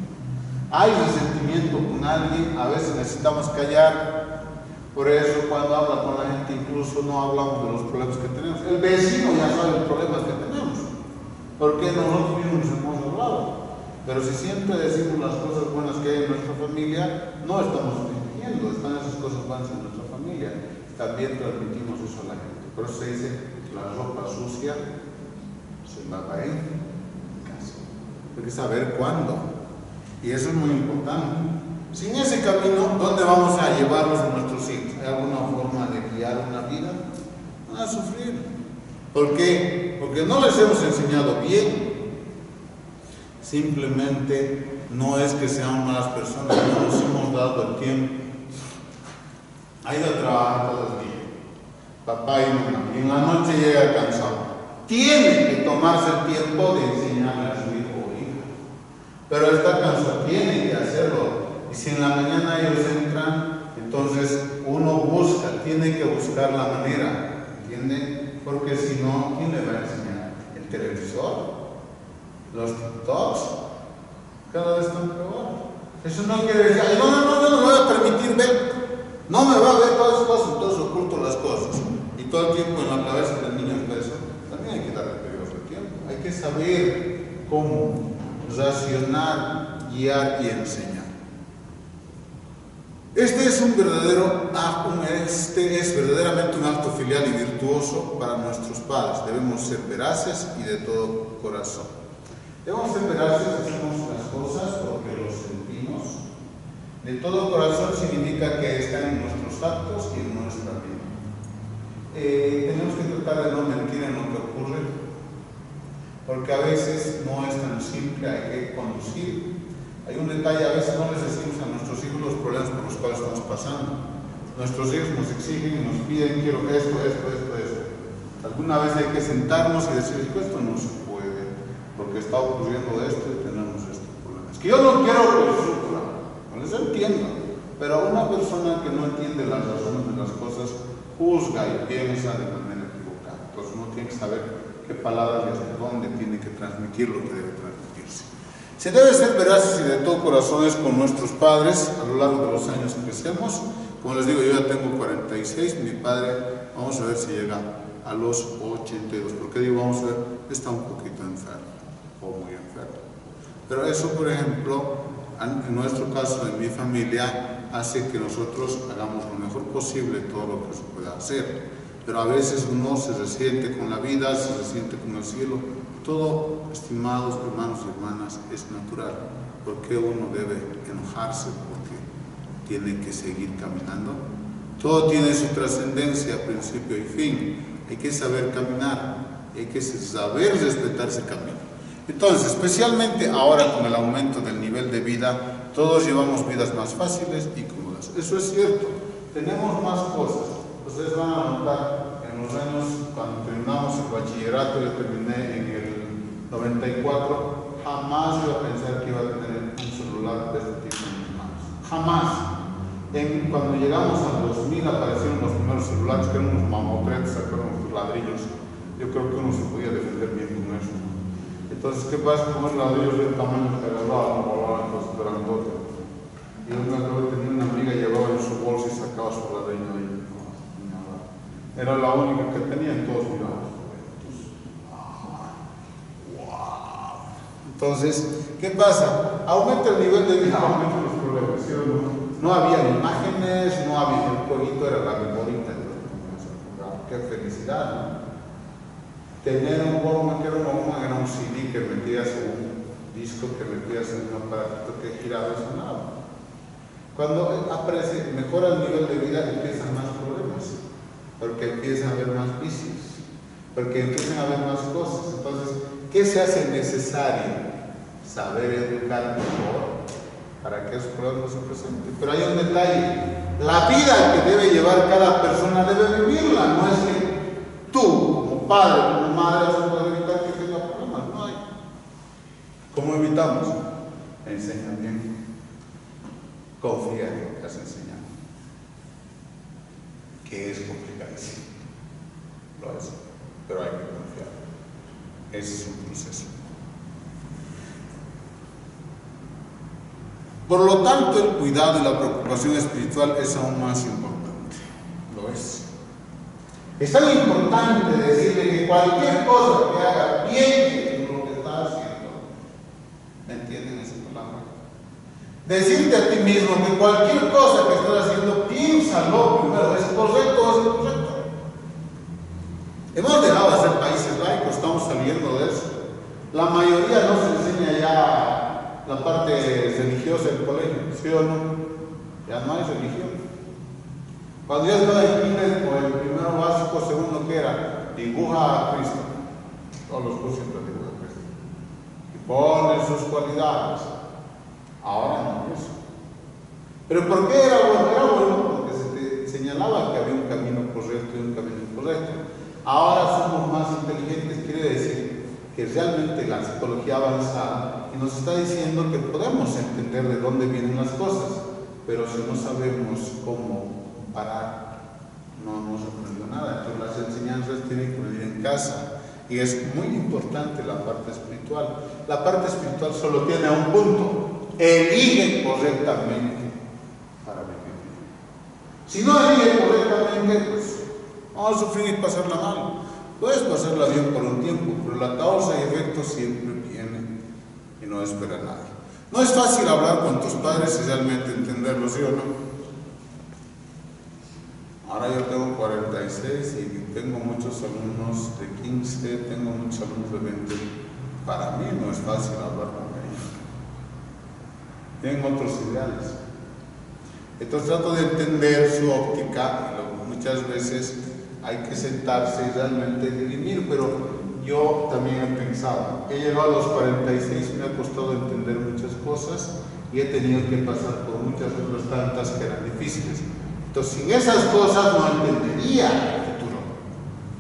A: Hay resentimiento con alguien, a veces necesitamos callar. Por eso cuando habla con la gente incluso no hablamos de los problemas que tenemos. El vecino ya sabe los problemas que tenemos, porque nosotros mismos hemos hablado. Pero si siempre decimos las cosas buenas que hay en nuestra familia, no estamos fingiendo, están esas cosas buenas en nuestra familia. También transmitimos eso a la gente. Por eso se dice: la ropa sucia se lava en casa. Hay que saber cuándo. Y eso es muy importante. Sin ese camino, ¿dónde vamos a llevarlos a nuestros hijos? ¿Hay alguna forma de guiar una vida? Van a sufrir. ¿Por qué? Porque no les hemos enseñado bien. Simplemente no es que sean malas personas, no nos hemos dado el tiempo. Ha ido a trabajar todo el día, papá y mamá, y en la noche llega cansado. Tiene que tomarse el tiempo de enseñarle a su hijo o hija. Pero está cansado, tiene que hacerlo. Y si en la mañana ellos entran, entonces uno tiene que buscar la manera, ¿entienden? Porque si no, ¿quién le va a enseñar? ¿El televisor? los TikToks, cada vez están peor. Eso no quiere decir, ay, no me voy a permitir ver, no me va a ver todas las cosas, entonces oculto las cosas. Y todo el tiempo en la cabeza del niño está eso. También hay que darle periodos de tiempo. Hay que saber cómo racionar, guiar y enseñar. Este es verdaderamente un acto filial y virtuoso para nuestros padres. Debemos ser veraces y de todo corazón. Debemos ser veraces, hacemos las cosas porque lo sentimos. De todo corazón significa que está en nuestros actos y en nuestra vida. Tenemos que tratar de no mentir en lo que ocurre, porque a veces no es tan simple, hay que conducir. Hay un detalle, a veces no les decimos a nuestros hijos los problemas por los cuales estamos pasando. Nuestros hijos nos exigen y nos piden, quiero esto. Alguna vez hay que sentarnos y decir, esto no se puede, porque está ocurriendo esto y tenemos estos problemas. Es que yo no quiero que sufra, no les entiendo, pero una persona que no entiende las razones de las cosas, juzga y piensa de manera equivocada. Entonces uno tiene que saber qué palabras y hasta dónde tiene que transmitir lo que debe transmitirse. Se debe ser veraces y de todo corazón con nuestros padres a lo largo de los años que crecemos. Como les digo, yo ya tengo 46, mi padre, vamos a ver si llega a los 82. ¿Por qué digo vamos a ver? Está un poquito enfermo, o muy enfermo. Pero eso, por ejemplo, en nuestro caso, en mi familia, hace que nosotros hagamos lo mejor posible todo lo que se pueda hacer. Pero a veces uno se resiente con la vida, se resiente con el cielo. Todo, estimados hermanos y hermanas, es natural. ¿Por qué uno debe enojarse? Porque tiene que seguir caminando. Todo tiene su trascendencia, principio y fin. Hay que saber caminar, hay que saber respetar ese camino. Entonces, especialmente ahora con el aumento del nivel de vida, todos llevamos vidas más fáciles y cómodas. Eso es cierto. Tenemos más cosas. Ustedes van a notar en los años, cuando terminamos el bachillerato, yo terminé en el 94, jamás iba a pensar que iba a tener un celular de este tipo en mis manos. Jamás. Cuando llegamos al 2000 aparecieron los primeros celulares, que eran unos mamotretes, unos ladrillos. Yo creo que uno se podía defender bien con eso. Entonces, ¿qué pasa con los ladrillos del tamaño que agarraba? Entonces, grandote. Y yo me acuerdo que tenía una amiga, llevaba en su bolsa y sacaba su ladrillo ahí. Era la única que tenía en todos lados. Entonces, ¿qué pasa? Aumenta el nivel de vida, aumenta los problemas, ¿sí o no? No había imágenes, no había el jueguito, era la memoria. Qué felicidad, ¿no? Tener un Walkman, que era un CD que metías en un disco, que metías en un aparato que giraba y sonaba. Cuando aparece, mejora el nivel de vida, empiezan más problemas, porque empiezan a haber más vicios, porque empiezan a haber más cosas. Entonces, ¿qué se hace necesario? Saber educar mejor para que esos problemas no se presenten. Pero hay un detalle: la vida que debe llevar cada persona debe vivirla. No es que tú, como padre, como madre, vas a poder evitar que tenga problemas. No hay. ¿Cómo evitamos? Enseña bien. Confía en lo que has enseñado. Que es complicadísimo. Lo es. Pero hay que confiar. Ese es un proceso. Por lo tanto, el cuidado y la preocupación espiritual es aún más importante. Lo es. Es tan importante decirle que cualquier cosa que haga piense en lo que está haciendo. ¿Me entienden esa palabra? Decirte a ti mismo que cualquier cosa que estás haciendo, piénsalo primero. ¿Es correcto o es incorrecto? Hemos dejado de ser países laicos, estamos saliendo de eso. La mayoría no se enseña ya la parte religiosa del colegio, ¿sí o no? Ya no hay religión. Cuando yo estaba en kinder, o el primero básico, segundo, que era? Dibuja a Cristo. Todos los cursos siempre dibujan a Cristo. Y ponen sus cualidades. Ahora no es eso. ¿Pero por qué era bueno? Era bueno porque se te señalaba que había un camino correcto y un camino incorrecto. Ahora somos más inteligentes, quiere decir que realmente la psicología avanzada y nos está diciendo que podemos entender de dónde vienen las cosas, pero si no sabemos cómo parar, no nos aprendió nada. Entonces las enseñanzas tienen que venir en casa. Y es muy importante la parte espiritual. La parte espiritual solo tiene un punto: elige correctamente para vivir. Si no elige correctamente, pues vamos a sufrir y pasarla mal. Puedes pasarla bien por un tiempo, pero la causa y efecto siempre viene y no espera a nadie. No es fácil hablar con tus padres y realmente entenderlo, ¿sí o no? Ahora yo tengo 46 y tengo muchos alumnos de 15, tengo muchos alumnos de 20. Para mí no es fácil hablar con ellos. Tienen otros ideales. Entonces trato de entender su óptica y muchas veces hay que sentarse y realmente dirimir, pero yo también he pensado, he llegado a los 46, me ha costado entender muchas cosas y he tenido que pasar por muchas otras tantas que eran difíciles. Entonces, sin esas cosas no entendería el futuro.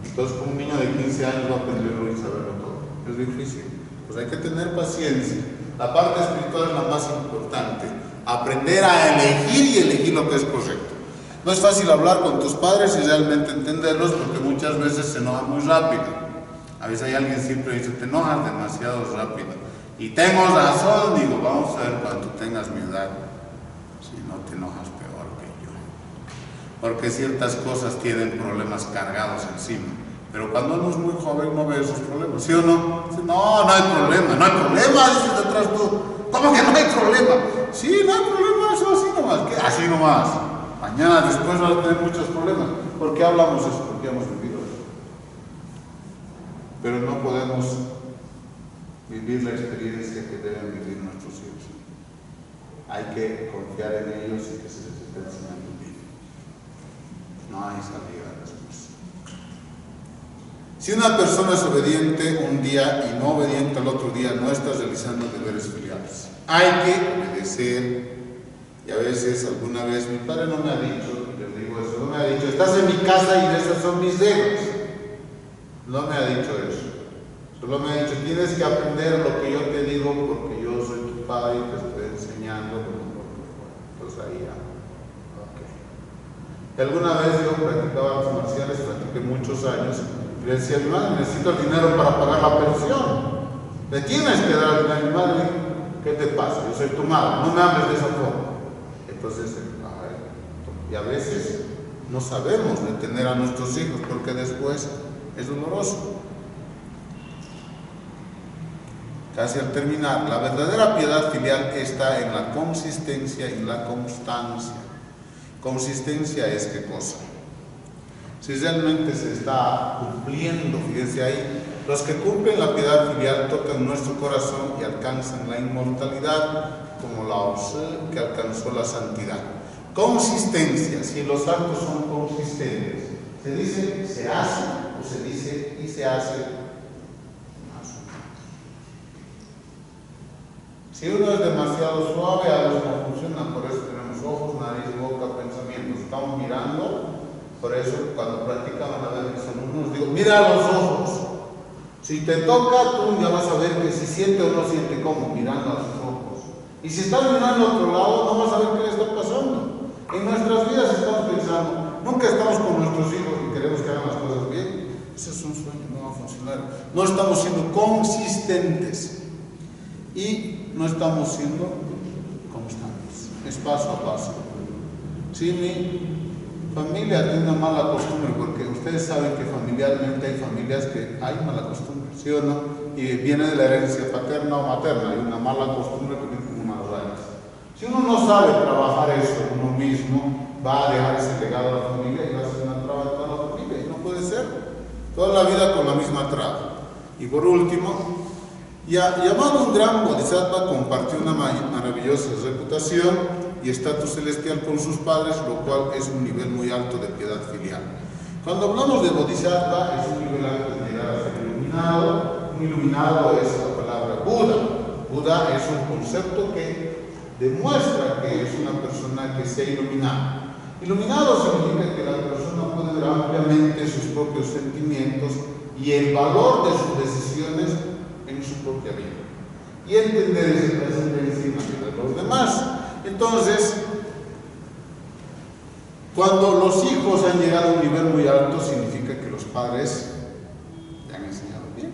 A: Entonces, un niño de 15 años va a aprenderlo y saberlo todo. Es difícil. Pues hay que tener paciencia. La parte espiritual es la más importante. Aprender a elegir y elegir lo que es correcto. No es fácil hablar con tus padres y realmente entenderlos porque muchas veces se enojan muy rápido. A veces hay alguien siempre dice, te enojas demasiado rápido. Y tengo razón, digo, vamos a ver cuando tú tengas mi edad. Si no te enojas peor que yo. Porque ciertas cosas tienen problemas cargados encima. Pero cuando uno es muy joven no ve esos problemas, ¿sí o no? Dice, no, no hay problema, no hay problema, dices detrás tú. ¿Cómo que no hay problema? Sí, no hay problema, eso así nomás. ¿Qué? Así nomás. Mañana después vas a tener muchos problemas. ¿Por qué hablamos eso? Porque hemos vivido eso. Pero no podemos vivir la experiencia que deben vivir nuestros hijos. Hay que confiar en ellos y que se les esté enseñando bien. No hay salida después. Si una persona es obediente un día y no obediente al otro día, no está realizando deberes filiales. Hay que obedecer. Y a veces, alguna vez, mi padre no me ha dicho, y les digo eso, no me ha dicho, estás en mi casa y esas son mis reglas. No me ha dicho eso. Solo me ha dicho, tienes que aprender lo que yo te digo porque yo soy tu padre y te estoy enseñando. Pues ahí ya. Okay. Alguna vez yo practicaba artes marciales, practiqué muchos años, y le decía a mi madre, necesito el dinero para pagar la pensión. Le tienes que dar a mi madre. ¿Qué te pasa? Yo soy tu madre, no me hables de esa forma. Entonces, y a veces no sabemos detener a nuestros hijos porque después es doloroso. Casi al terminar, la verdadera piedad filial está en la consistencia y en la constancia. Consistencia es ¿qué cosa? Si realmente se está cumpliendo, fíjense ahí, los que cumplen la piedad filial tocan nuestro corazón y alcanzan la inmortalidad, como Lao Tzu, que alcanzó la santidad. Consistencia, si los actos son consistentes, se dice se hace o se dice y se hace. Si uno es demasiado suave, a veces no funciona, por eso tenemos ojos, nariz, boca, pensamientos. Estamos mirando, por eso cuando practicaban a ver mis alumnos, digo, mira los ojos. Si te toca, tú ya vas a ver que si siente o no siente cómo, mirando a sus ojos. Y si estás mirando a otro lado, no vas a ver qué le está pasando. En nuestras vidas estamos pensando, nunca estamos con nuestros hijos y queremos que hagan las cosas bien. Ese es un sueño, no va a funcionar. No estamos siendo consistentes. Y no estamos siendo constantes, es paso a paso. Si mi familia tiene una mala costumbre, porque ustedes saben que familiarmente hay familias que hay mala costumbre, ¿sí o no? Y viene de la herencia paterna o materna, hay una mala costumbre que viene como unas raíces. Si uno no sabe trabajar eso uno mismo, va a dejar ese legado a la familia y va a ser una traba de toda la familia, y no puede ser. Toda la vida con la misma traba. Y por último, llamado un gran bodhisattva, compartió una maravillosa reputación y estatus celestial con sus padres, lo cual es un nivel muy alto de piedad filial. Cuando hablamos de bodhisattva, es un nivel alto de llegar a ser iluminado. Un iluminado es la palabra Buda. Buda es un concepto que demuestra que es una persona que se ha iluminado. Iluminado significa que la persona puede ver ampliamente sus propios sentimientos y el valor de sus decisiones en su propia vida y entender ese trascendencia en la vida de los demás. Entonces, cuando los hijos han llegado a un nivel muy alto, significa que los padres han han enseñado bien.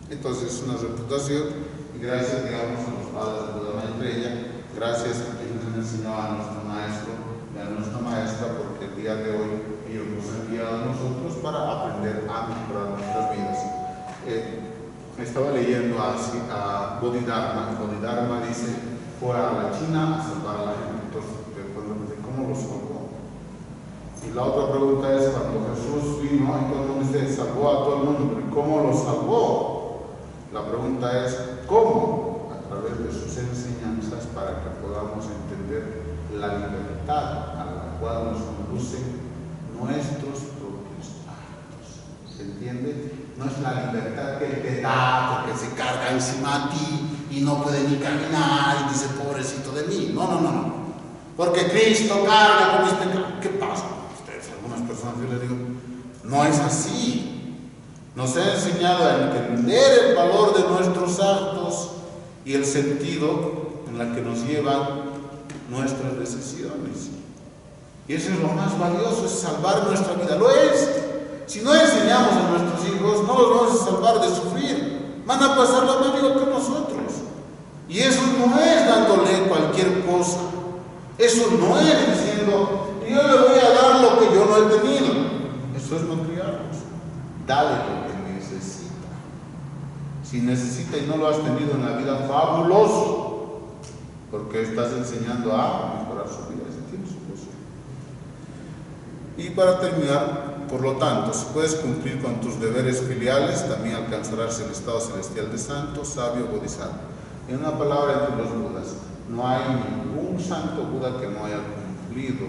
A: Entonces es una reputación, y gracias, digamos, a los padres de la Estrella, gracias a quienes han enseñado a nuestro maestro y a nuestra maestra, porque el día de hoy ellos nos han guiado a nosotros para aprender a mejorar nuestras vidas. Estaba leyendo a Bodhidharma. Bodhidharma dice: fue a la China a salvar a la gente. Entonces, ¿cómo lo salvó? Y la otra pregunta es: cuando Jesús vino, y todo el mundo dice, salvó a todo el mundo, pero ¿cómo lo salvó? La pregunta es: ¿cómo? A través de sus enseñanzas, para que podamos entender la libertad a la cual nos conducen nuestros propios actos. ¿Se entiende? No es la libertad que Él te da porque se carga encima de ti y no puede ni caminar y dice, pobrecito de mí. No. Porque Cristo carga con mis pecados. ¿Qué pasa? Ustedes, algunas personas, yo les digo, no es así. Nos ha enseñado a entender el valor de nuestros actos y el sentido en la que nos llevan nuestras decisiones. Y eso es lo más valioso, es salvar nuestra vida. Lo es. Si no enseñamos a nuestros hijos, no los vamos a salvar de sufrir. Van a pasar la mano igual que nosotros. Y eso no es dándole cualquier cosa. Eso no es diciendo, yo le voy a dar lo que yo no he tenido. Eso es no criarlos. Dale lo que necesita. Si necesita y no lo has tenido en la vida, fabuloso. Porque estás enseñando a mejorar su vida. Ese tiene su cosa. Y para terminar, por lo tanto, si puedes cumplir con tus deberes filiales, también alcanzarás el estado celestial de santo, sabio, bodhisattva. En una palabra, entre los Budas, no hay ningún santo Buda que no haya cumplido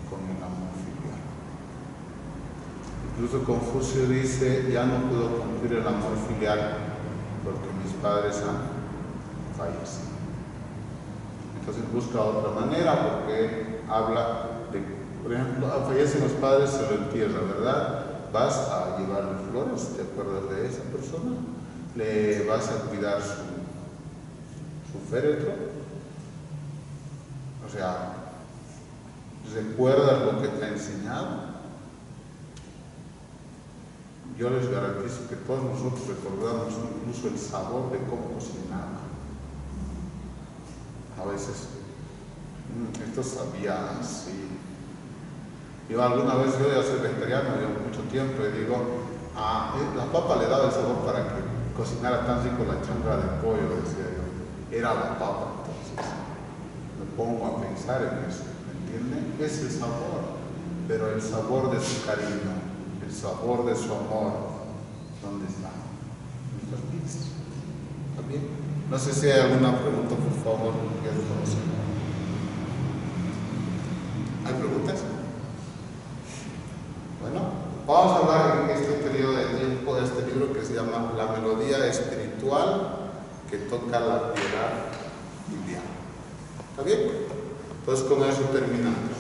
A: con el amor filial. Incluso Confucio dice: ya no puedo cumplir el amor filial porque mis padres han fallecido. Entonces busca otra manera, porque habla de, por ejemplo, fallecen los padres, se lo entierra, ¿verdad? Vas a llevarle flores, ¿te acuerdas de esa persona? Le vas a cuidar su féretro. O sea, ¿recuerdas lo que te ha enseñado? Yo les garantizo que todos nosotros recordamos incluso el sabor de cómo cocinaba. A veces, esto sabía así. Yo alguna vez, yo ya soy vegetariano, llevo mucho tiempo, y digo, la papa le daba el sabor para que cocinara tan rico la changua de pollo, decía yo. Era la papa. Entonces me pongo a pensar en eso, ¿me entienden? Es el sabor, pero el sabor de su cariño, el sabor de su amor, ¿dónde está? En nuestras vidas. ¿Está bien? No sé si hay alguna pregunta, por favor. ¿Hay preguntas? Bueno, vamos a hablar en este periodo de tiempo de este libro que se llama La melodía espiritual que toca la piedad filial. ¿Está bien? Entonces con eso terminamos.